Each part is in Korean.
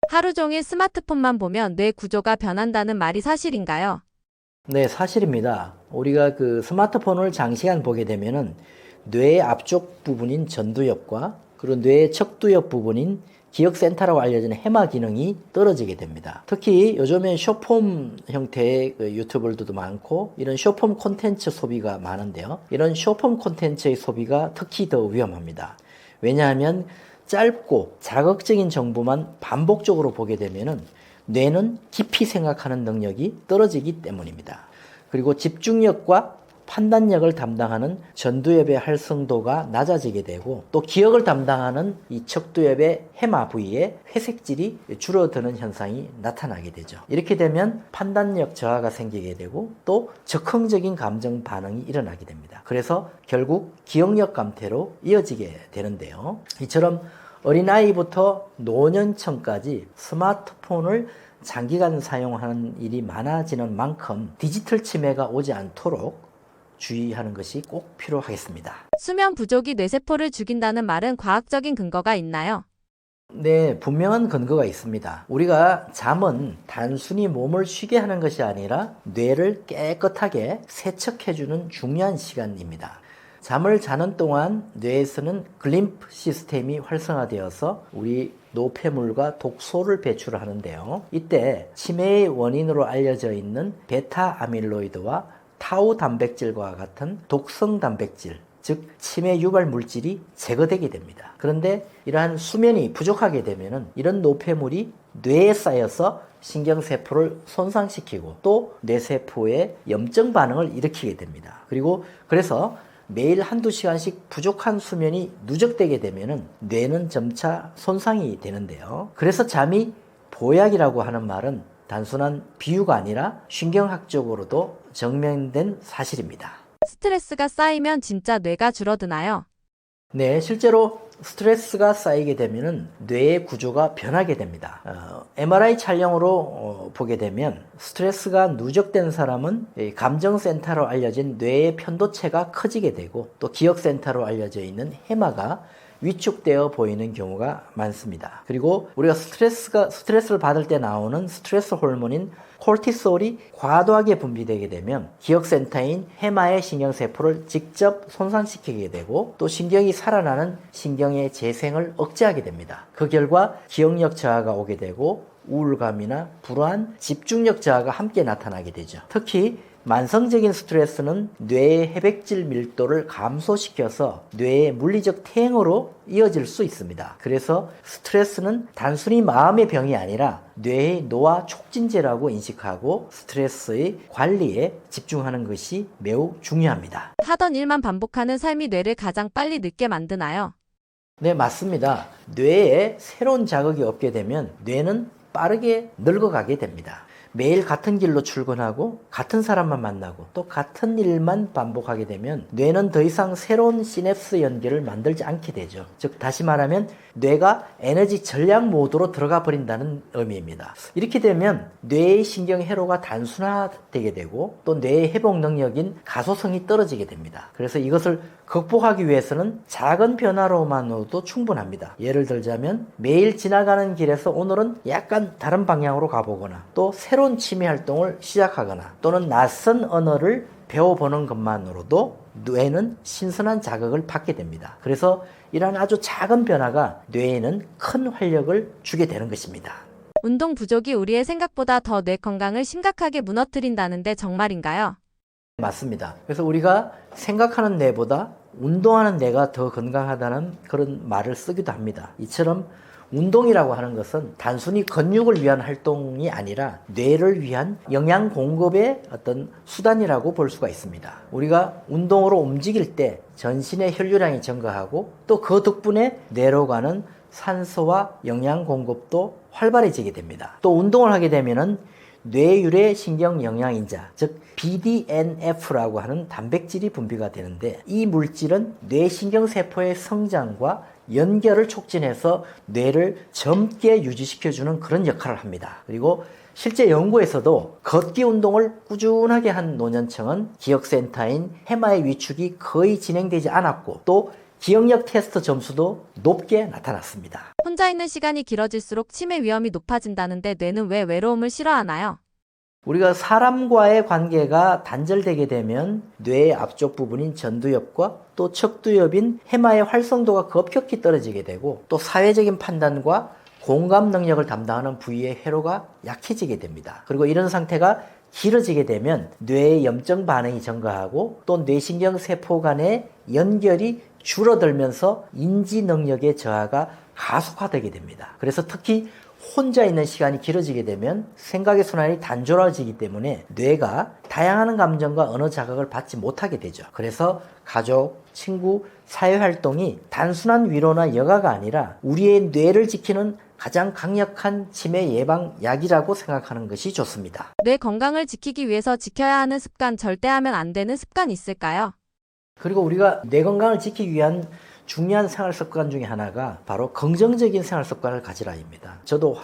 하루 종일 스마트폰만 보면 뇌 구조가 변한다는 말이 사실인가요? 네, 사실입니다. 우리가 그 스마트폰을 장시간 보게 되면은 뇌의 앞쪽 부분인 전두엽과 그리고 뇌의 척두엽 부분인 기억센터라고 알려진 해마 기능이 떨어지게 됩니다. 특히 요즘에 숏폼 형태의 그 유튜버들도 많고 이런 숏폼 콘텐츠 소비가 많은데요. 이런 숏폼 콘텐츠의 소비가 특히 더 위험합니다. 왜냐하면 짧고 자극적인 정보만 반복적으로 보게 되면은 뇌는 깊이 생각하는 능력이 떨어지기 때문입니다. 그리고 집중력과 판단력을 담당하는 전두엽의 활성도가 낮아지게 되고 또 기억을 담당하는 이 척두엽의 해마 부위에 회색질이 줄어드는 현상이 나타나게 되죠. 이렇게 되면 판단력 저하가 생기게 되고 또 즉흥적인 감정 반응이 일어나게 됩니다. 그래서 결국 기억력 감퇴로 이어지게 되는데요. 이처럼 어린아이부터 노년층까지 스마트폰을 장기간 사용하는 일이 많아지는 만큼 디지털 치매가 오지 않도록 주의하는 것이 꼭 필요하겠습니다. 수면 부족이 뇌세포를 죽인다는 말은 과학적인 근거가 있나요? 네, 분명한 근거가 있습니다. 우리가 잠은 단순히 몸을 쉬게 하는 것이 아니라 뇌를 깨끗하게 세척해주는 중요한 시간입니다. 잠을 자는 동안 뇌에서는 글림프 시스템이 활성화되어서 우리 노폐물과 독소를 배출하는데요. 이때 치매의 원인으로 알려져 있는 베타 아밀로이드와 타우 단백질과 같은 독성 단백질, 즉 치매 유발 물질이 제거되게 됩니다. 그런데 이러한 수면이 부족하게 되면은 이런 노폐물이 뇌에 쌓여서 신경세포를 손상시키고 또 뇌세포에 염증 반응을 일으키게 됩니다. 그래서 매일 한두 시간씩 부족한 수면이 누적되게 되면은 뇌는 점차 손상이 되는데요. 그래서 잠이 보약이라고 하는 말은 단순한 비유가 아니라 신경학적으로도 증명된 사실입니다. 스트레스가 쌓이면 진짜 뇌가 줄어드나요? 네, 실제로 스트레스가 쌓이게 되면 뇌의 구조가 변하게 됩니다. MRI 촬영으로 보게 되면 스트레스가 누적된 사람은 감정센터로 알려진 뇌의 편도체가 커지게 되고 또 기억센터로 알려져 있는 해마가 위축되어 보이는 경우가 많습니다. 그리고 우리가 스트레스를 받을 때 나오는 스트레스 호르몬인 콜티솔이 과도하게 분비되게 되면 기억센터인 해마의 신경세포를 직접 손상시키게 되고 또 신경이 살아나는 신경의 재생을 억제하게 됩니다. 그 결과 기억력 저하가 오게 되고 우울감이나 불안, 집중력 저하가 함께 나타나게 되죠. 특히 만성적인 스트레스는 뇌의 해백질 밀도를 감소시켜서 뇌의 물리적 퇴행으로 이어질 수 있습니다. 그래서 스트레스는 단순히 마음의 병이 아니라 뇌의 노화 촉진제라고 인식하고 스트레스의 관리에 집중하는 것이 매우 중요합니다. 하던 일만 반복하는 삶이 뇌를 가장 빨리 늙게 만드나요? 네, 맞습니다. 뇌에 새로운 자극이 없게 되면 뇌는 빠르게 늙어가게 됩니다. 매일 같은 길로 출근하고 같은 사람만 만나고 또 같은 일만 반복하게 되면 뇌는 더 이상 새로운 시냅스 연결을 만들지 않게 되죠. 즉 다시 말하면 뇌가 에너지 전략 모드로 들어가 버린다는 의미입니다. 이렇게 되면 뇌의 신경 회로가 단순화되게 되고 또 뇌의 회복 능력인 가소성이 떨어지게 됩니다. 그래서 이것을 극복하기 위해서는 작은 변화로만으로도 충분합니다. 예를 들자면 매일 지나가는 길에서 오늘은 약간 다른 방향으로 가보거나 또 새로운 취미 활동을 시작하거나 또는 낯선 언어를 배워보는 것만으로도 뇌는 신선한 자극을 받게 됩니다. 그래서 이러한 아주 작은 변화가 뇌에는 큰 활력을 주게 되는 것입니다. 운동 부족이 우리의 생각보다 더 뇌 건강을 심각하게 무너뜨린다는데 정말인가요? 맞습니다. 그래서 우리가 생각하는 뇌보다 운동하는 뇌가 더 건강하다는 그런 말을 쓰기도 합니다. 이처럼 운동이라고 하는 것은 단순히 근육을 위한 활동이 아니라 뇌를 위한 영양 공급의 어떤 수단이라고 볼 수가 있습니다. 우리가 운동으로 움직일 때 전신의 혈류량이 증가하고 또 그 덕분에 뇌로 가는 산소와 영양 공급도 활발해지게 됩니다. 또 운동을 하게 되면은 뇌유래 신경 영양인자, 즉 BDNF라고 하는 단백질이 분비가 되는데 이 물질은 뇌신경세포의 성장과 연결을 촉진해서 뇌를 젊게 유지시켜주는 그런 역할을 합니다. 그리고 실제 연구에서도 걷기 운동을 꾸준하게 한 노년층은 기억센터인 해마의 위축이 거의 진행되지 않았고 또 기억력 테스트 점수도 높게 나타났습니다. 혼자 있는 시간이 길어질수록 치매 위험이 높아진다는데 뇌는 왜 외로움을 싫어하나요? 우리가 사람과의 관계가 단절되게 되면 뇌의 앞쪽 부분인 전두엽과 또 척두엽인 해마의 활성도가 급격히 떨어지게 되고 또 사회적인 판단과 공감 능력을 담당하는 부위의 회로가 약해지게 됩니다. 그리고 이런 상태가 길어지게 되면 뇌의 염증 반응이 증가하고 또 뇌신경 세포 간의 연결이 줄어들면서 인지 능력의 저하가 가속화되게 됩니다. 그래서 특히 혼자 있는 시간이 길어지게 되면 생각의 순환이 단조로워지기 때문에 뇌가 다양한 감정과 언어 자극을 받지 못하게 되죠. 그래서 가족, 친구, 사회활동이 단순한 위로나 여가가 아니라 우리의 뇌를 지키는 가장 강력한 치매 예방 약이라고 생각하는 것이 좋습니다. 뇌 건강을 지키기 위해서 지켜야 하는 습관, 절대 하면 안 되는 습관 있을까요? 그리고 우리가 뇌 건강을 지키기 위한 중요한 생활 습관 중에 하나가 바로 긍정적인 생활 습관을 가지라입니다. 저도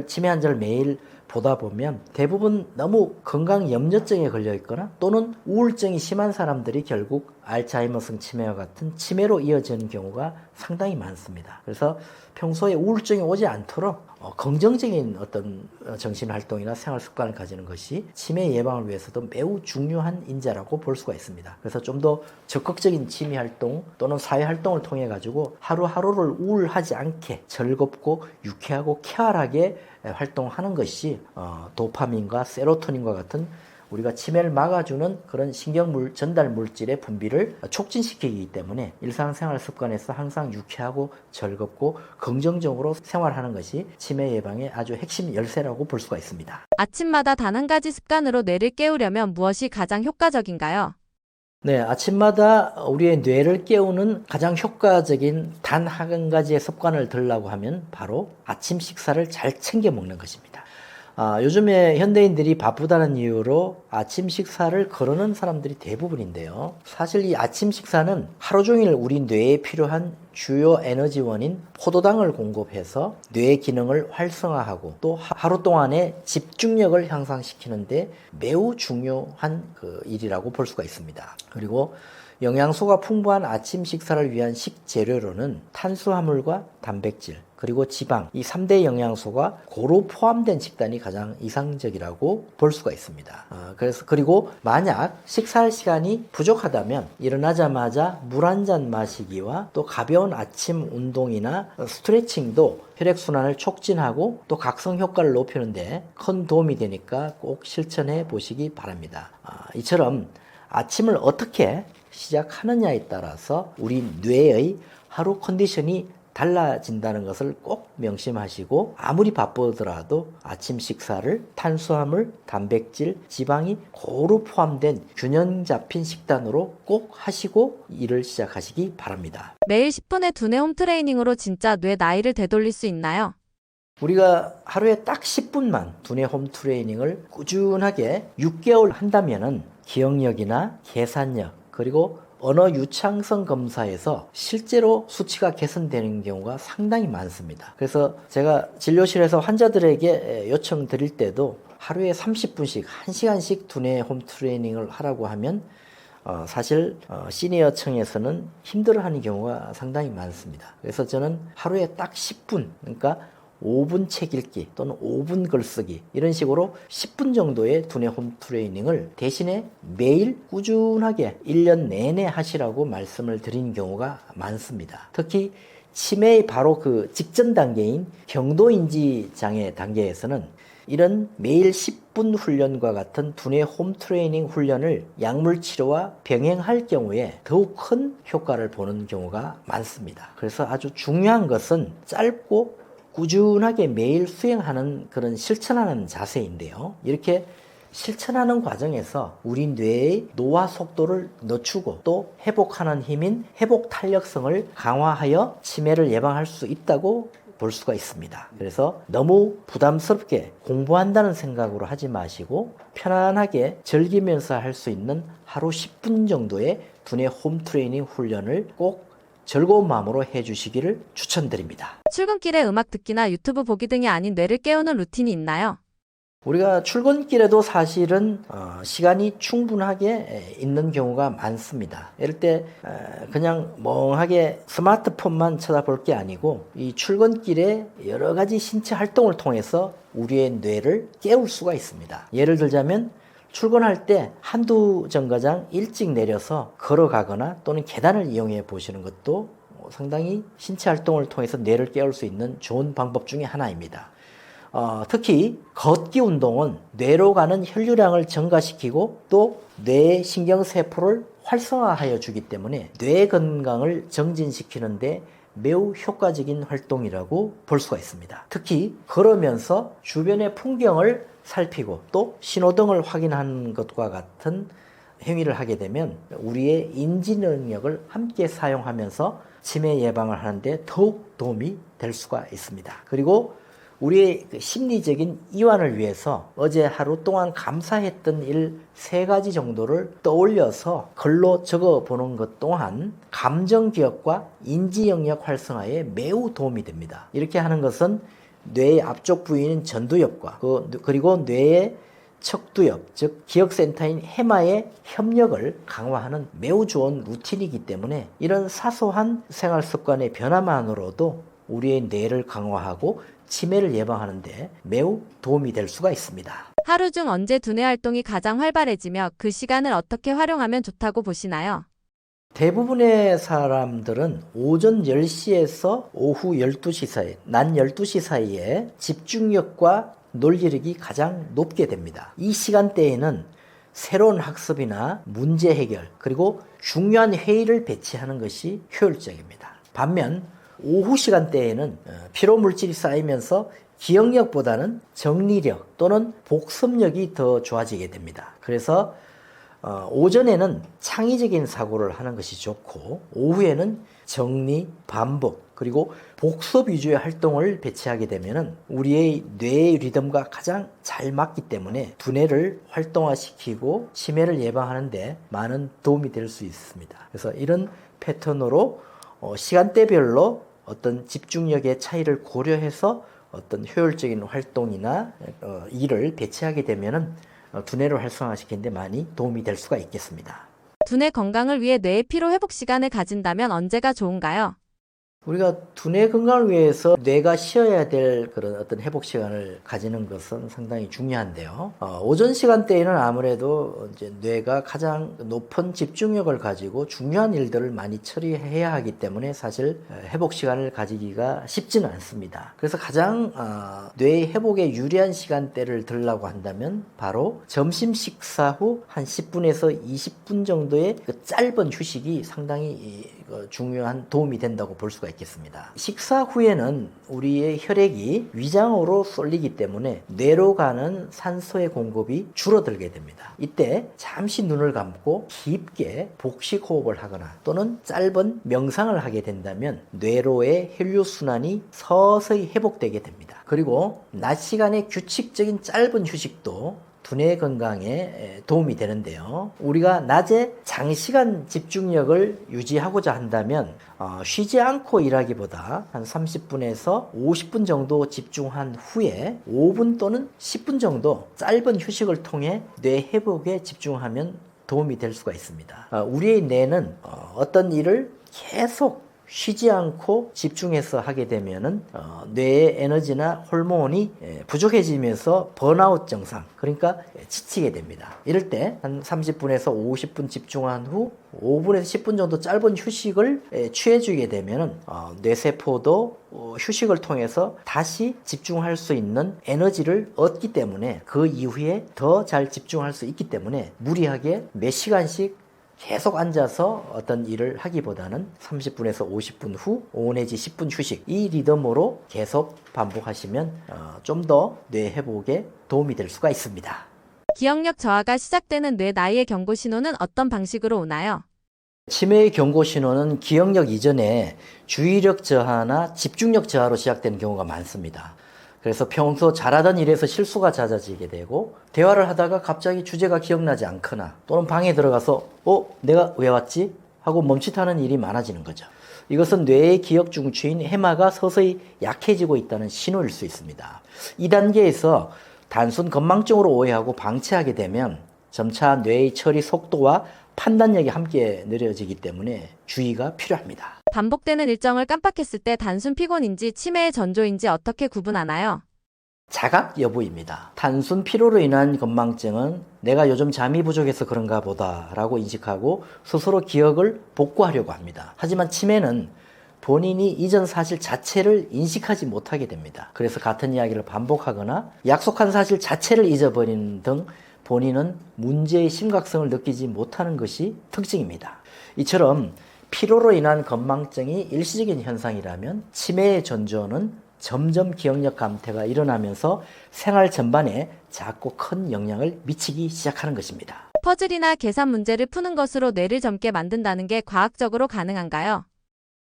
치매 환자를 매일 보다 보면 대부분 너무 건강 염려증에 걸려 있거나 또는 우울증이 심한 사람들이 결국 알츠하이머성 치매와 같은 치매로 이어지는 경우가 상당히 많습니다. 그래서 평소에 우울증이 오지 않도록 긍정적인 어떤 정신활동이나 생활습관을 가지는 것이 치매 예방을 위해서도 매우 중요한 인자라고 볼 수가 있습니다. 그래서 좀 더 적극적인 취미활동 또는 사회활동을 통해 가지고 하루하루를 우울하지 않게 즐겁고 유쾌하고 쾌활하게 활동하는 것이 도파민과 세로토닌과 같은 우리가 치매를 막아주는 그런 신경 전달 물질의 분비를 촉진시키기 때문에 일상생활 습관에서 항상 유쾌하고 즐겁고 긍정적으로 생활하는 것이 치매 예방의 아주 핵심 열쇠라고 볼 수가 있습니다. 아침마다 단 한 가지 습관으로 뇌를 깨우려면 무엇이 가장 효과적인가요? 네, 아침마다 우리의 뇌를 깨우는 가장 효과적인 단 한 가지의 습관을 들으려고 하면 바로 아침 식사를 잘 챙겨 먹는 것입니다. 요즘에 현대인들이 바쁘다는 이유로 아침 식사를 거르는 사람들이 대부분인데요. 사실 이 아침 식사는 하루 종일 우리 뇌에 필요한 주요 에너지원인 포도당을 공급해서 뇌의 기능을 활성화하고 또 하루 동안의 집중력을 향상시키는데 매우 중요한 일이라고 볼 수가 있습니다. 그리고 영양소가 풍부한 아침 식사를 위한 식재료로는 탄수화물과 단백질, 그리고 지방, 이 3대 영양소가 고루 포함된 식단이 가장 이상적이라고 볼 수가 있습니다. 그리고 만약 식사할 시간이 부족하다면 일어나자마자 물 한 잔 마시기와 또 가벼운 아침 운동이나 스트레칭도 혈액순환을 촉진하고 또 각성 효과를 높이는데 큰 도움이 되니까 꼭 실천해 보시기 바랍니다. 이처럼 아침을 어떻게 시작하느냐에 따라서 우리 뇌의 하루 컨디션이 달라진다는 것을 꼭 명심하시고 아무리 바쁘더라도 아침 식사를 탄수화물, 단백질, 지방이 고루 포함된 균형 잡힌 식단으로 꼭 하시고 일을 시작하시기 바랍니다. 매일 10분의 두뇌 홈트레이닝으로 진짜 뇌 나이를 되돌릴 수 있나요? 우리가 하루에 딱 10분만 두뇌 홈트레이닝을 꾸준하게 6개월 한다면은 기억력이나 계산력 그리고 언어 유창성 검사에서 실제로 수치가 개선되는 경우가 상당히 많습니다. 그래서 제가 진료실에서 환자들에게 요청드릴 때도 하루에 30분씩 1시간씩 두뇌 홈트레이닝을 하라고 하면 사실 시니어층에서는 힘들어하는 경우가 상당히 많습니다. 그래서 저는 하루에 딱 10분, 그러니까 5분 책 읽기 또는 5분 글쓰기 이런 식으로 10분 정도의 두뇌 홈트레이닝을 대신에 매일 꾸준하게 1년 내내 하시라고 말씀을 드린 경우가 많습니다. 특히 치매의 바로 그 직전 단계인 경도인지 장애 단계에서는 이런 매일 10분 훈련과 같은 두뇌 홈트레이닝 훈련을 약물 치료와 병행할 경우에 더욱 큰 효과를 보는 경우가 많습니다. 그래서 아주 중요한 것은 짧고 꾸준하게 매일 수행하는 그런 실천하는 자세인데요. 이렇게 실천하는 과정에서 우리 뇌의 노화 속도를 늦추고 또 회복하는 힘인 회복 탄력성을 강화하여 치매를 예방할 수 있다고 볼 수가 있습니다. 그래서 너무 부담스럽게 공부한다는 생각으로 하지 마시고 편안하게 즐기면서 할 수 있는 하루 10분 정도의 두뇌 홈트레이닝 훈련을 꼭 즐거운 마음으로 해주시기를 추천드립니다. 출근길에 음악 듣기나 유튜브 보기 등이 아닌 뇌를 깨우는 루틴이 있나요? 우리가 출근길에도 사실은 시간이 충분하게 있는 경우가 많습니다. 이럴 때 그냥 멍하게 스마트폰만 쳐다볼 게 아니고 이 출근길에 여러 가지 신체 활동을 통해서 우리의 뇌를 깨울 수가 있습니다. 예를 들자면 출근할 때 한두 정거장 일찍 내려서 걸어가거나 또는 계단을 이용해 보시는 것도 상당히 신체 활동을 통해서 뇌를 깨울 수 있는 좋은 방법 중에 하나입니다. 특히 걷기 운동은 뇌로 가는 혈류량을 증가시키고 또 뇌 신경세포를 활성화하여 주기 때문에 뇌 건강을 정진시키는데 매우 효과적인 활동이라고 볼 수가 있습니다. 특히 걸으면서 주변의 풍경을 살피고 또 신호등을 확인하는 것과 같은 행위를 하게 되면 우리의 인지 능력을 함께 사용하면서 치매 예방을 하는데 더욱 도움이 될 수가 있습니다. 그리고 우리의 심리적인 이완을 위해서 어제 하루 동안 감사했던 일 3가지 정도를 떠올려서 글로 적어보는 것 또한 감정기억과 인지영역 활성화에 매우 도움이 됩니다. 이렇게 하는 것은 뇌의 앞쪽 부위인 전두엽과 그리고 뇌의 척두엽, 즉 기억센터인 해마의 협력을 강화하는 매우 좋은 루틴이기 때문에 이런 사소한 생활습관의 변화만으로도 우리의 뇌를 강화하고 치매를 예방하는 데 매우 도움이 될 수가 있습니다. 하루 중 언제 두뇌 활동이 가장 활발해지며 그 시간을 어떻게 활용하면 좋다고 보시나요? 대부분의 사람들은 오전 10시에서 오후 12시 사이, 낮 12시 사이에 집중력과 논리력이 가장 높게 됩니다. 이 시간대에는 새로운 학습이나 문제 해결, 그리고 중요한 회의를 배치하는 것이 효율적입니다. 반면 오후 시간대에는 피로물질이 쌓이면서 기억력보다는 정리력 또는 복습력이 더 좋아지게 됩니다. 그래서 오전에는 창의적인 사고를 하는 것이 좋고 오후에는 정리, 반복, 그리고 복습 위주의 활동을 배치하게 되면 우리의 뇌의 리듬과 가장 잘 맞기 때문에 두뇌를 활동화시키고 치매를 예방하는 데 많은 도움이 될 수 있습니다. 그래서 이런 패턴으로 시간대별로 어떤 집중력의 차이를 고려해서 어떤 효율적인 활동이나 일을 배치하게 되면은 두뇌를 활성화시키는 데 많이 도움이 될 수가 있겠습니다. 두뇌 건강을 위해 뇌의 피로 회복 시간을 가진다면 언제가 좋은가요? 우리가 두뇌 건강을 위해서 뇌가 쉬어야 될 그런 어떤 회복 시간을 가지는 것은 상당히 중요한데요. 오전 시간대에는 아무래도 이제 뇌가 가장 높은 집중력을 가지고 중요한 일들을 많이 처리해야 하기 때문에 사실 회복 시간을 가지기가 쉽지는 않습니다. 그래서 가장 뇌 회복에 유리한 시간대를 들라고 한다면 바로 점심 식사 후 한 10분에서 20분 정도의 그 짧은 휴식이 상당히 중요한 도움이 된다고 볼 수가 있겠습니다. 식사 후에는 우리의 혈액이 위장으로 쏠리기 때문에 뇌로 가는 산소의 공급이 줄어들게 됩니다. 이때 잠시 눈을 감고 깊게 복식 호흡을 하거나 또는 짧은 명상을 하게 된다면 뇌로의 혈류순환이 서서히 회복되게 됩니다. 그리고 낮 시간에 규칙적인 짧은 휴식도 두뇌 건강에 도움이 되는데요. 우리가 낮에 장시간 집중력을 유지하고자 한다면 쉬지 않고 일하기보다 한 30분에서 50분 정도 집중한 후에 5분 또는 10분 정도 짧은 휴식을 통해 뇌 회복에 집중하면 도움이 될 수가 있습니다. 우리의 뇌는 어떤 일을 계속 쉬지 않고 집중해서 하게 되면은 뇌의 에너지나 호르몬이 부족해지면서 번아웃 증상, 그러니까 지치게 됩니다. 이럴 때 한 30분에서 50분 집중한 후 5분에서 10분 정도 짧은 휴식을 취해주게 되면은 뇌세포도 휴식을 통해서 다시 집중할 수 있는 에너지를 얻기 때문에 그 이후에 더 잘 집중할 수 있기 때문에 무리하게 몇 시간씩 계속 앉아서 어떤 일을 하기보다는 30분에서 50분 후 5 내지 10분 휴식, 이 리듬으로 계속 반복하시면 좀 더 뇌 회복에 도움이 될 수가 있습니다. 기억력 저하가 시작되는 뇌 나이의 경고 신호는 어떤 방식으로 오나요? 치매의 경고 신호는 기억력 이전에 주의력 저하나 집중력 저하로 시작되는 경우가 많습니다. 그래서 평소 잘하던 일에서 실수가 잦아지게 되고 대화를 하다가 갑자기 주제가 기억나지 않거나 또는 방에 들어가서 내가 왜 왔지? 하고 멈칫하는 일이 많아지는 거죠. 이것은 뇌의 기억 중추인 해마가 서서히 약해지고 있다는 신호일 수 있습니다. 이 단계에서 단순 건망증으로 오해하고 방치하게 되면 점차 뇌의 처리 속도와 판단력이 함께 느려지기 때문에 주의가 필요합니다. 반복되는 일정을 깜빡했을 때 단순 피곤인지 치매의 전조인지 어떻게 구분하나요? 자각 여부입니다. 단순 피로로 인한 건망증은 내가 요즘 잠이 부족해서 그런가 보다 라고 인식하고 스스로 기억을 복구하려고 합니다. 하지만 치매는 본인이 이전 사실 자체를 인식하지 못하게 됩니다. 그래서 같은 이야기를 반복하거나 약속한 사실 자체를 잊어버리는 등 본인은 문제의 심각성을 느끼지 못하는 것이 특징입니다. 이처럼 피로로 인한 건망증이 일시적인 현상이라면 치매의 전조는 점점 기억력 감퇴가 일어나면서 생활 전반에 작고 큰 영향을 미치기 시작하는 것입니다. 퍼즐이나 계산 문제를 푸는 것으로 뇌를 젊게 만든다는 게 과학적으로 가능한가요?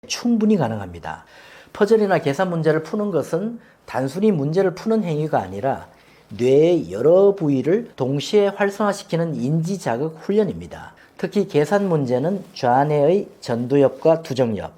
충분히 가능합니다. 퍼즐이나 계산 문제를 푸는 것은 단순히 문제를 푸는 행위가 아니라 뇌의 여러 부위를 동시에 활성화시키는 인지자극 훈련입니다. 특히 계산 문제는 좌뇌의 전두엽과 두정엽,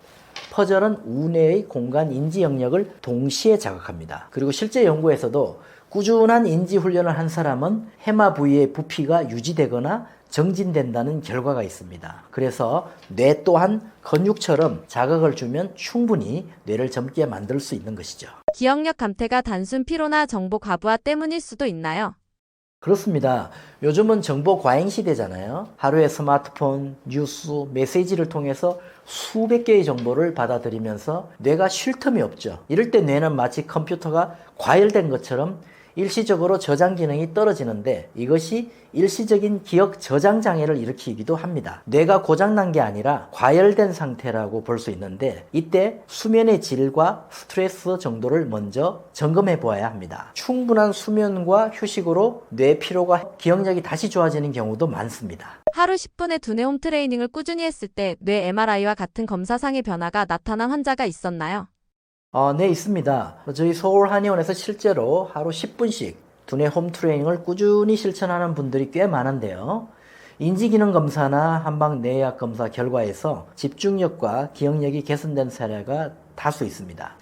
퍼즐은 우뇌의 공간 인지 영역을 동시에 자극합니다. 그리고 실제 연구에서도 꾸준한 인지 훈련을 한 사람은 해마 부위의 부피가 유지되거나 정진된다는 결과가 있습니다. 그래서 뇌 또한 건육처럼 자극을 주면 충분히 뇌를 젊게 만들 수 있는 것이죠. 기억력 감퇴가 단순 피로나 정보 과부하 때문일 수도 있나요? 그렇습니다. 요즘은 정보 과잉 시대잖아요. 하루에 스마트폰, 뉴스, 메시지를 통해서 수백 개의 정보를 받아들이면서 뇌가 쉴 틈이 없죠. 이럴 때 뇌는 마치 컴퓨터가 과열된 것처럼 일시적으로 저장 기능이 떨어지는데 이것이 일시적인 기억 저장 장애를 일으키기도 합니다. 뇌가 고장난 게 아니라 과열된 상태라고 볼 수 있는데 이때 수면의 질과 스트레스 정도를 먼저 점검해 보아야 합니다. 충분한 수면과 휴식으로 뇌 피로가 기억력이 다시 좋아지는 경우도 많습니다. 하루 10분의 두뇌 홈 트레이닝을 꾸준히 했을 때 뇌 MRI와 같은 검사상의 변화가 나타난 환자가 있었나요? 네, 있습니다. 저희 서울한의원에서 실제로 하루 10분씩 두뇌 홈 트레이닝을 꾸준히 실천하는 분들이 꽤 많은데요. 인지기능 검사나 한방 뇌약 검사 결과에서 집중력과 기억력이 개선된 사례가 다수 있습니다.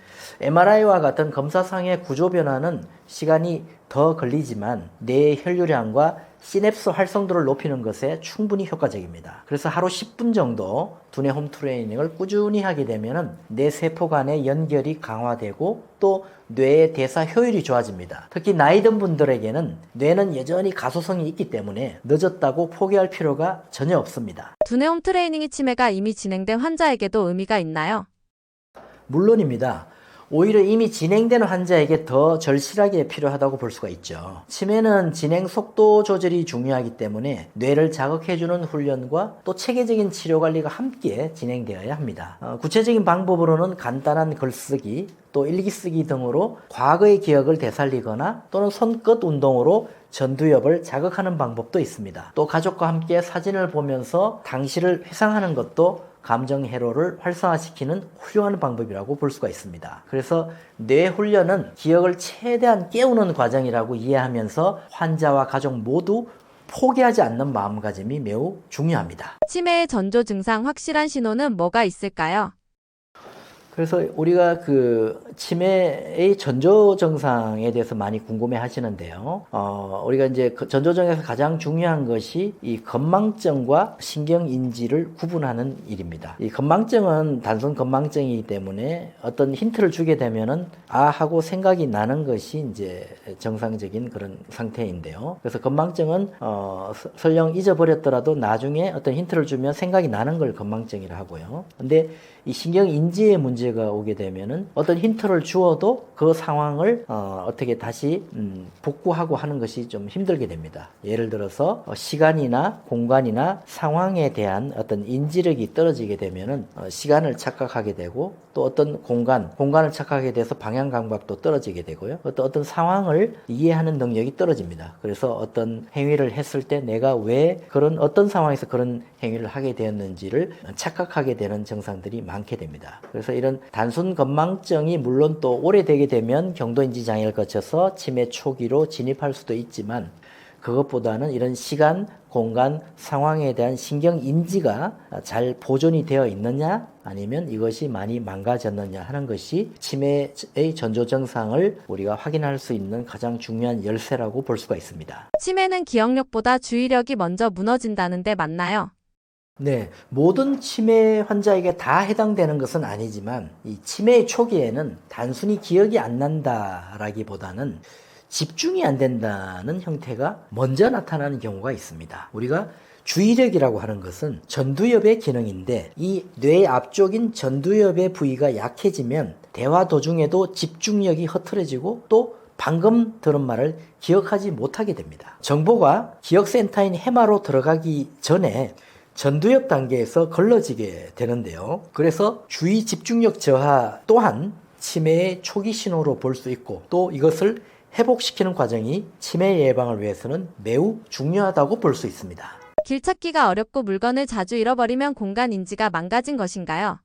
MRI와 같은 검사상의 구조 변화는 시간이 더 걸리지만 뇌의 혈류량과 시냅스 활성도를 높이는 것에 충분히 효과적입니다. 그래서 하루 10분 정도 두뇌 홈 트레이닝을 꾸준히 하게 되면 뇌 세포 간의 연결이 강화되고 또 뇌의 대사 효율이 좋아집니다. 특히 나이 든 분들에게는 뇌는 여전히 가소성이 있기 때문에 늦었다고 포기할 필요가 전혀 없습니다. 두뇌 홈 트레이닝이 치매가 이미 진행된 환자에게도 의미가 있나요? 물론입니다. 오히려 이미 진행된 환자에게 더 절실하게 필요하다고 볼 수가 있죠. 치매는 진행 속도 조절이 중요하기 때문에 뇌를 자극해주는 훈련과 또 체계적인 치료 관리가 함께 진행되어야 합니다. 구체적인 방법으로는 간단한 글쓰기, 또 일기쓰기 등으로 과거의 기억을 되살리거나 또는 손끝 운동으로 전두엽을 자극하는 방법도 있습니다. 또 가족과 함께 사진을 보면서 당시를 회상하는 것도 감정 회로를 활성화시키는 훌륭한 방법이라고 볼 수가 있습니다. 그래서 뇌 훈련은 기억을 최대한 깨우는 과정이라고 이해하면서 환자와 가족 모두 포기하지 않는 마음가짐이 매우 중요합니다. 치매의 전조 증상 확실한 신호는 뭐가 있을까요? 그래서 우리가 치매의 전조 증상에 대해서 많이 궁금해 하시는데요. 우리가 이제 전조증에서 가장 중요한 것이 이 건망증과 신경인지를 구분하는 일입니다. 이 건망증은 단순 건망증이기 때문에 어떤 힌트를 주게 되면은 하고 생각이 나는 것이 이제 정상적인 그런 상태인데요. 그래서 건망증은 설령 잊어버렸더라도 나중에 어떤 힌트를 주면 생각이 나는 걸 건망증이라 하고요. 근데 이 신경인지의 문제가 오게 되면은 어떤 힌트를 주어도 그 상황을 어떻게 다시 복구하고 하는 것이 좀 힘들게 됩니다. 예를 들어서 시간이나 공간이나 상황에 대한 어떤 인지력이 떨어지게 되면은 시간을 착각하게 되고 또 어떤 공간을 착각하게 돼서 방향 감각도 떨어지게 되고요. 어떤 상황을 이해하는 능력이 떨어집니다. 그래서 어떤 행위를 했을 때 내가 왜 어떤 상황에서 그런 행위를 하게 되었는지를 착각하게 되는 증상들이 많게 됩니다. 그래서 이런 단순 건망증이 물론 또 오래되게 되면 경도인지 장애를 거쳐서 치매 초기로 진입할 수도 있지만 그것보다는 이런 시간, 공간 상황에 대한 신경 인지가 잘 보존이 되어 있느냐 아니면 이것이 많이 망가졌느냐 하는 것이 치매의 전조 증상을 우리가 확인할 수 있는 가장 중요한 열쇠라고 볼 수가 있습니다. 치매는 기억력보다 주의력이 먼저 무너진다는데 맞나요? 네, 모든 치매 환자에게 다 해당되는 것은 아니지만 이 치매의 초기에는 단순히 기억이 안 난다라기보다는 집중이 안 된다는 형태가 먼저 나타나는 경우가 있습니다. 우리가 주의력이라고 하는 것은 전두엽의 기능인데 이 뇌 앞쪽인 전두엽의 부위가 약해지면 대화 도중에도 집중력이 흐트러지고 또 방금 들은 말을 기억하지 못하게 됩니다. 정보가 기억센터인 해마로 들어가기 전에 전두엽 단계에서 걸러지게 되는데요. 그래서 주의 집중력 저하 또한 치매의 초기 신호로 볼 수 있고 또 이것을 회복시키는 과정이 치매 예방을 위해서는 매우 중요하다고 볼 수 있습니다. 길 찾기가 어렵고 물건을 자주 잃어버리면 공간 인지가 망가진 것인가요?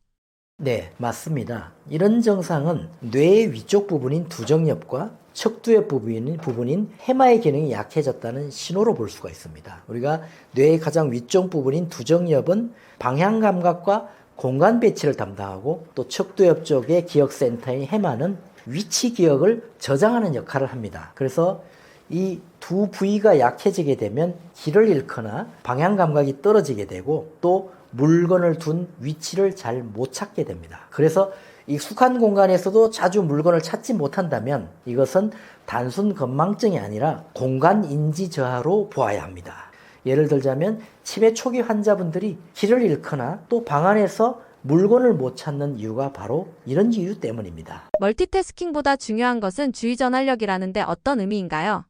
네, 맞습니다. 이런 증상은 뇌의 위쪽 부분인 두정엽과 척두엽 부분인 해마의 기능이 약해졌다는 신호로 볼 수가 있습니다. 우리가 뇌의 가장 위쪽 부분인 두정엽은 방향 감각과 공간 배치를 담당하고 또 척두엽 쪽의 기억센터인 해마는 위치 기억을 저장하는 역할을 합니다. 그래서 이 두 부위가 약해지게 되면 길을 잃거나 방향 감각이 떨어지게 되고 또 물건을 둔 위치를 잘 못 찾게 됩니다. 그래서 익숙한 공간에서도 자주 물건을 찾지 못한다면 이것은 단순 건망증이 아니라 공간 인지 저하로 보아야 합니다. 예를 들자면 치매 초기 환자분들이 길을 잃거나 또 방 안에서 물건을 못 찾는 이유가 바로 이런 이유 때문입니다. 멀티태스킹보다 중요한 것은 주의 전환력이라는데 어떤 의미인가요?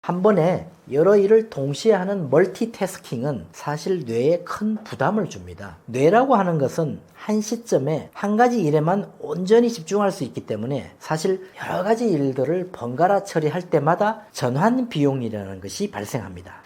한 번에 여러 일을 동시에 하는 멀티태스킹은 사실 뇌에 큰 부담을 줍니다. 뇌라고 하는 것은 한 시점에 한 가지 일에만 온전히 집중할 수 있기 때문에 사실 여러 가지 일들을 번갈아 처리할 때마다 전환 비용이라는 것이 발생합니다.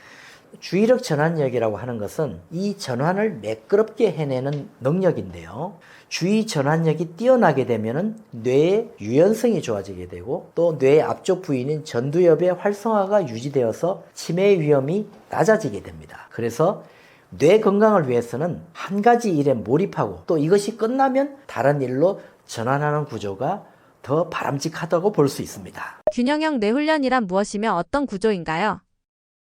주의력 전환력이라고 하는 것은 이 전환을 매끄럽게 해내는 능력인데요. 주의 전환력이 뛰어나게 되면 뇌의 유연성이 좋아지게 되고 또 뇌의 앞쪽 부위인 전두엽의 활성화가 유지되어서 치매의 위험이 낮아지게 됩니다. 그래서 뇌 건강을 위해서는 한 가지 일에 몰입하고 또 이것이 끝나면 다른 일로 전환하는 구조가 더 바람직하다고 볼 수 있습니다. 균형형 뇌훈련이란 무엇이며 어떤 구조인가요?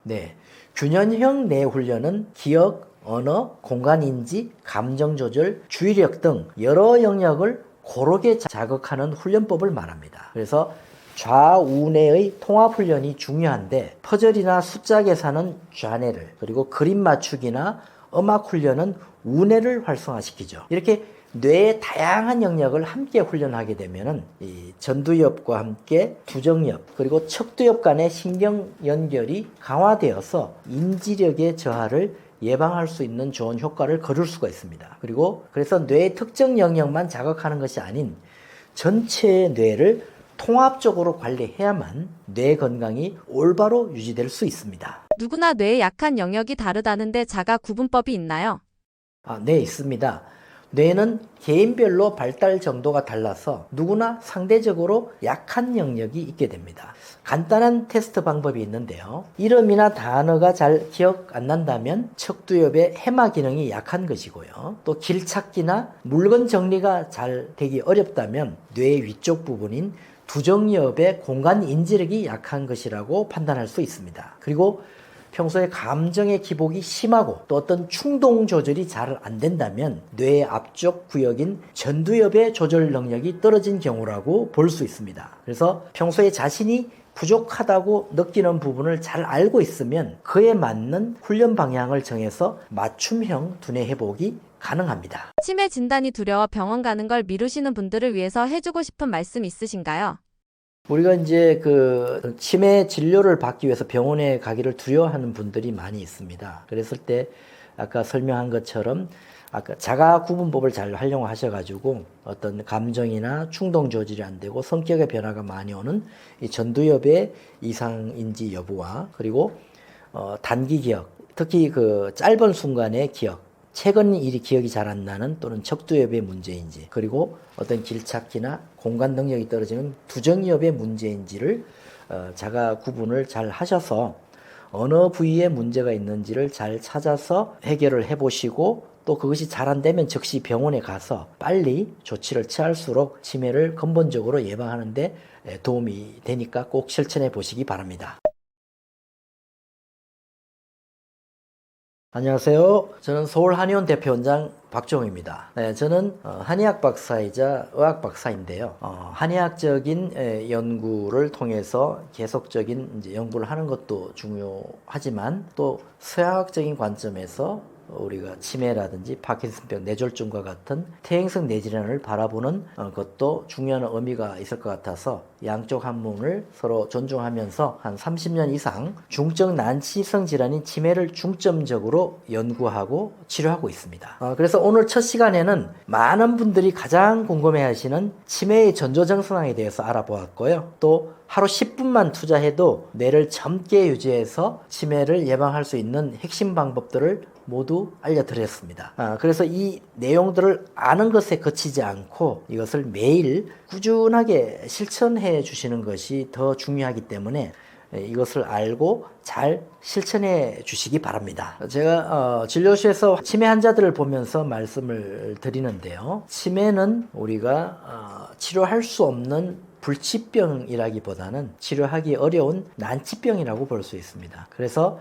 네, 균형형 뇌 훈련은 기억, 언어, 공간인지, 감정조절, 주의력 등 여러 영역을 고르게 자극하는 훈련법을 말합니다. 그래서 좌우뇌의 통합훈련이 중요한데 퍼즐이나 숫자 계산은 좌뇌를 그리고 그림 맞추기나 음악 훈련은 우뇌를 활성화시키죠. 이렇게 뇌의 다양한 영역을 함께 훈련하게 되면은 이 전두엽과 함께 두정엽 그리고 척두엽 간의 신경 연결이 강화되어서 인지력의 저하를 예방할 수 있는 좋은 효과를 거둘 수가 있습니다. 그리고 그래서 뇌의 특정 영역만 자극하는 것이 아닌 전체 뇌를 통합적으로 관리해야만 뇌 건강이 올바로 유지될 수 있습니다. 누구나 뇌의 약한 영역이 다르다는데 자가 구분법이 있나요? 네, 있습니다. 뇌는 개인별로 발달 정도가 달라서 누구나 상대적으로 약한 영역이 있게 됩니다. 간단한 테스트 방법이 있는데요. 이름이나 단어가 잘 기억 안 난다면 척두엽의 해마 기능이 약한 것이고요. 또 길 찾기나 물건 정리가 잘 되기 어렵다면 뇌 위쪽 부분인 두정엽의 공간 인지력이 약한 것이라고 판단할 수 있습니다. 그리고 평소에 감정의 기복이 심하고 또 어떤 충동 조절이 잘 안 된다면 뇌의 앞쪽 구역인 전두엽의 조절 능력이 떨어진 경우라고 볼 수 있습니다. 그래서 평소에 자신이 부족하다고 느끼는 부분을 잘 알고 있으면 그에 맞는 훈련 방향을 정해서 맞춤형 두뇌 회복이 가능합니다. 치매 진단이 두려워 병원 가는 걸 미루시는 분들을 위해서 해주고 싶은 말씀 있으신가요? 우리가 이제 그 치매 진료를 받기 위해서 병원에 가기를 두려워하는 분들이 많이 있습니다. 그랬을 때 아까 설명한 것처럼 아까 자가 구분법을 잘 활용하셔가지고 어떤 감정이나 충동 조절이 안 되고 성격의 변화가 많이 오는 이 전두엽의 이상인지 여부와 그리고 단기 기억, 특히 그 짧은 순간의 기억, 최근 일이 기억이 잘 안 나는 또는 척두엽의 문제인지 그리고 어떤 길찾기나 공간 능력이 떨어지는 두정엽의 문제인지를 자가 구분을 잘 하셔서 어느 부위에 문제가 있는지를 잘 찾아서 해결을 해보시고 또 그것이 잘 안 되면 즉시 병원에 가서 빨리 조치를 취할수록 치매를 근본적으로 예방하는 데 도움이 되니까 꼭 실천해 보시기 바랍니다. 안녕하세요. 저는 서울한의원 대표원장 박종입니다. 네, 저는 한의학 박사이자 의학 박사인데요. 한의학적인 연구를 통해서 계속적인 이제 연구를 하는 것도 중요하지만 또 서양학적인 관점에서 우리가 치매라든지 파킨슨병, 뇌졸중과 같은 퇴행성 뇌질환을 바라보는 것도 중요한 의미가 있을 것 같아서 양쪽 학문을 서로 존중하면서 한 30년 이상 중증 난치성 질환인 치매를 중점적으로 연구하고 치료하고 있습니다. 그래서 오늘 첫 시간에는 많은 분들이 가장 궁금해하시는 치매의 전조증상에 대해서 알아보았고요. 또 하루 10분만 투자해도 뇌를 젊게 유지해서 치매를 예방할 수 있는 핵심 방법들을 모두 알려드렸습니다. 그래서 이 내용들을 아는 것에 그치지 않고 이것을 매일 꾸준하게 실천해 주시는 것이 더 중요하기 때문에 이것을 알고 잘 실천해 주시기 바랍니다. 제가 진료실에서 치매 환자들을 보면서 말씀을 드리는데요. 치매는 우리가 치료할 수 없는 불치병이라기보다는 치료하기 어려운 난치병이라고 볼 수 있습니다. 그래서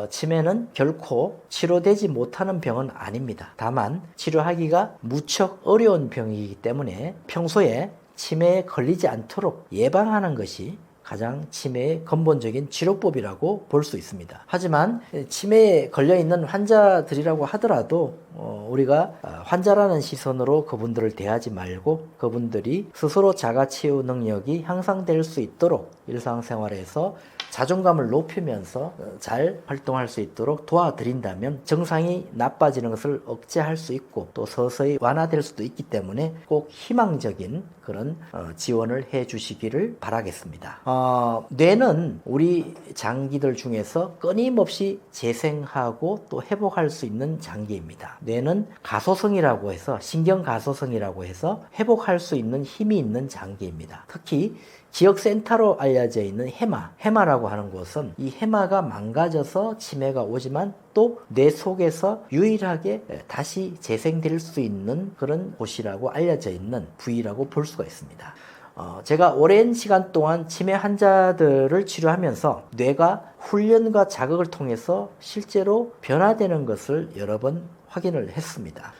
치매는 결코 치료되지 못하는 병은 아닙니다. 다만 치료하기가 무척 어려운 병이기 때문에 평소에 치매에 걸리지 않도록 예방하는 것이 가장 치매의 근본적인 치료법이라고 볼 수 있습니다. 하지만 치매에 걸려있는 환자들이라고 하더라도 우리가 환자라는 시선으로 그분들을 대하지 말고 그분들이 스스로 자가치유 능력이 향상될 수 있도록 일상생활에서 자존감을 높이면서 잘 활동할 수 있도록 도와드린다면 증상이 나빠지는 것을 억제할 수 있고 또 서서히 완화될 수도 있기 때문에 꼭 희망적인 그런 지원을 해 주시기를 바라겠습니다. 뇌는 우리 장기들 중에서 끊임없이 재생하고 또 회복할 수 있는 장기입니다. 뇌는 가소성이라고 해서 신경가소성이라고 해서 회복할 수 있는 힘이 있는 장기입니다. 특히 기억센터로 알려져 있는 해마라고 하는 곳은 이 해마가 망가져서 치매가 오지만 또 뇌 속에서 유일하게 다시 재생될 수 있는 그런 곳이라고 알려져 있는 부위라고 볼 수가 있습니다. 제가 오랜 시간 동안 치매 환자들을 치료하면서 뇌가 훈련과 자극을 통해서 실제로 변화되는 것을 여러 번 확인을 했습니다.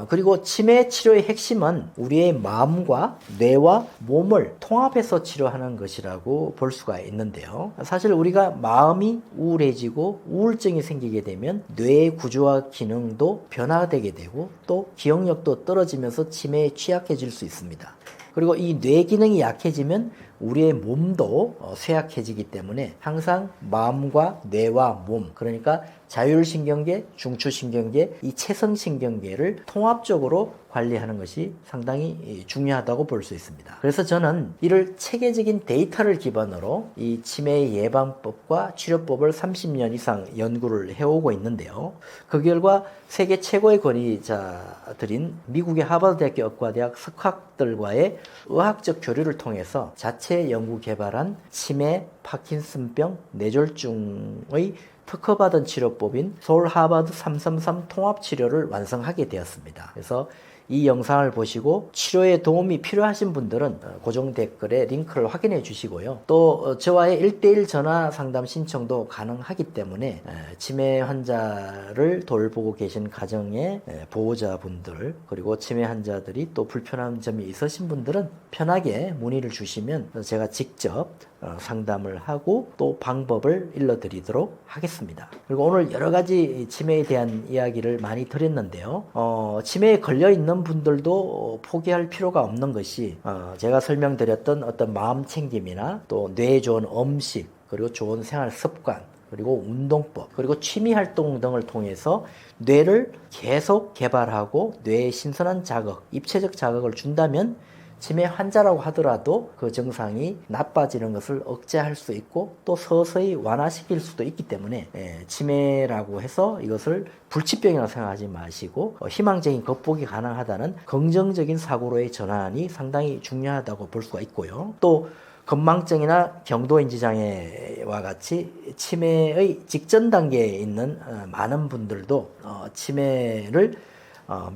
그리고 치매 치료의 핵심은 우리의 마음과 뇌와 몸을 통합해서 치료하는 것이라고 볼 수가 있는데요. 사실 우리가 마음이 우울해지고 우울증이 생기게 되면 뇌의 구조와 기능도 변화되게 되고 또 기억력도 떨어지면서 치매에 취약해질 수 있습니다. 그리고 이 뇌 기능이 약해지면 우리의 몸도 쇠약해지기 때문에 항상 마음과 뇌와 몸, 그러니까 자율신경계, 중추신경계, 이 체성신경계를 통합적으로 관리하는 것이 상당히 중요하다고 볼 수 있습니다. 그래서 저는 이를 체계적인 데이터를 기반으로 이 치매 예방법과 치료법을 30년 이상 연구를 해오고 있는데요. 그 결과 세계 최고의 권위자들인 미국의 하버드대학교 의과대학 석학들과의 의학적 교류를 통해서 자체 연구 개발한 치매, 파킨슨병, 뇌졸중의 특허받은 치료법인 서울 하버드 333 통합치료를 완성하게 되었습니다. 그래서 이 영상을 보시고 치료에 도움이 필요하신 분들은 고정 댓글에 링크를 확인해 주시고요. 또 저와의 1:1 전화 상담 신청도 가능하기 때문에 치매 환자를 돌보고 계신 가정의 보호자분들 그리고 치매 환자들이 또 불편한 점이 있으신 분들은 편하게 문의를 주시면 제가 직접 상담을 하고 또 방법을 일러드리도록 하겠습니다. 그리고 오늘 여러 가지 치매에 대한 이야기를 많이 드렸는데요. 치매에 걸려 있는 분들도 포기할 필요가 없는 것이 제가 설명드렸던 어떤 마음 챙김이나 또 뇌에 좋은 음식 그리고 좋은 생활 습관 그리고 운동법 그리고 취미 활동 등을 통해서 뇌를 계속 개발하고 뇌에 신선한 자극, 입체적 자극을 준다면 치매 환자라고 하더라도 그 증상이 나빠지는 것을 억제할 수 있고 또 서서히 완화시킬 수도 있기 때문에 치매라고 해서 이것을 불치병이라고 생각하지 마시고 희망적인 극복이 가능하다는 긍정적인 사고로의 전환이 상당히 중요하다고 볼 수가 있고요. 또 건망증이나 경도인지 장애와 같이 치매의 직전 단계에 있는 많은 분들도 치매를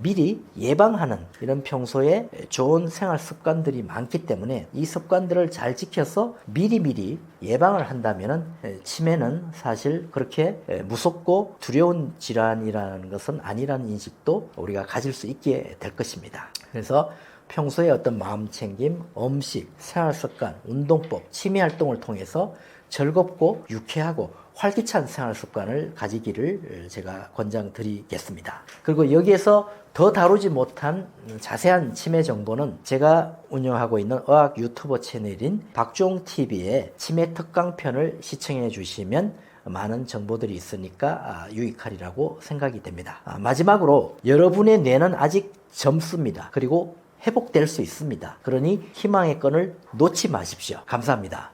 미리 예방하는 이런 평소에 좋은 생활 습관들이 많기 때문에 이 습관들을 잘 지켜서 미리미리 예방을 한다면 치매는 사실 그렇게 무섭고 두려운 질환이라는 것은 아니라는 인식도 우리가 가질 수 있게 될 것입니다. 그래서 평소에 어떤 마음챙김, 음식, 생활습관, 운동법, 취미활동을 통해서 즐겁고 유쾌하고 활기찬 생활습관을 가지기를 제가 권장드리겠습니다. 그리고 여기에서 더 다루지 못한 자세한 치매 정보는 제가 운영하고 있는 의학 유튜버 채널인 박종TV의 치매 특강편을 시청해 주시면 많은 정보들이 있으니까 유익하리라고 생각이 됩니다. 마지막으로 여러분의 뇌는 아직 젊습니다. 그리고 회복될 수 있습니다. 그러니 희망의 끈을 놓지 마십시오. 감사합니다.